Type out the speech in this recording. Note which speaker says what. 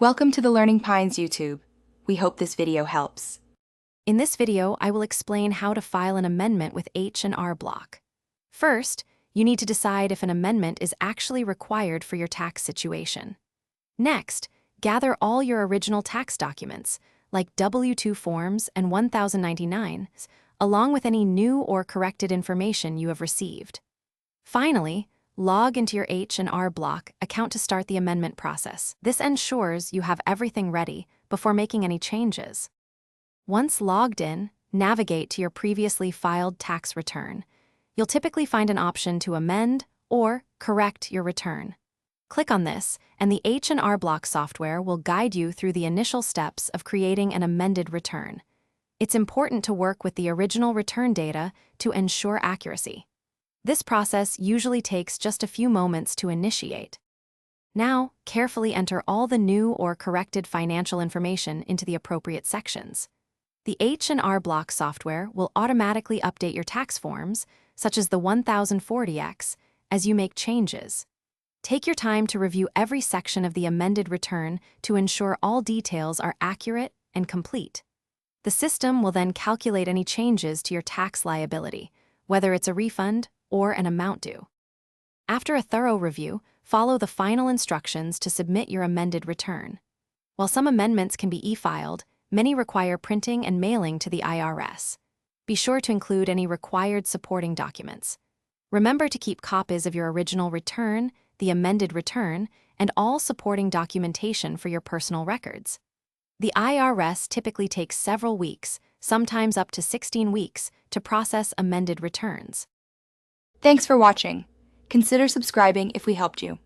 Speaker 1: Welcome to the Learning Pines YouTube. We hope this video helps.
Speaker 2: In this video, I will explain how to file an amendment with H&R Block. First, you need to decide if an amendment is actually required for your tax situation. Next, gather all your original tax documents, like W-2 forms and 1099s, along with any new or corrected information you have received. Finally, log into your H&R Block account to start the amendment process. This ensures you have everything ready before making any changes. Once logged in, navigate to your previously filed tax return. You'll typically find an option to amend or correct your return. Click on this, and the H&R Block software will guide you through the initial steps of creating an amended return. It's important to work with the original return data to ensure accuracy. This process usually takes just a few moments to initiate. Now, carefully enter all the new or corrected financial information into the appropriate sections. The H&R Block software will automatically update your tax forms, such as the 1040X, as you make changes. Take your time to review every section of the amended return to ensure all details are accurate and complete. The system will then calculate any changes to your tax liability, whether it's a refund or an amount due. After a thorough review, follow the final instructions to submit your amended return. While some amendments can be e-filed, many require printing and mailing to the IRS. Be sure to include any required supporting documents. Remember to keep copies of your original return, the amended return, and all supporting documentation for your personal records. The IRS typically takes several weeks, sometimes up to 16 weeks, to process amended returns.
Speaker 1: Thanks for watching. Consider subscribing if we helped you.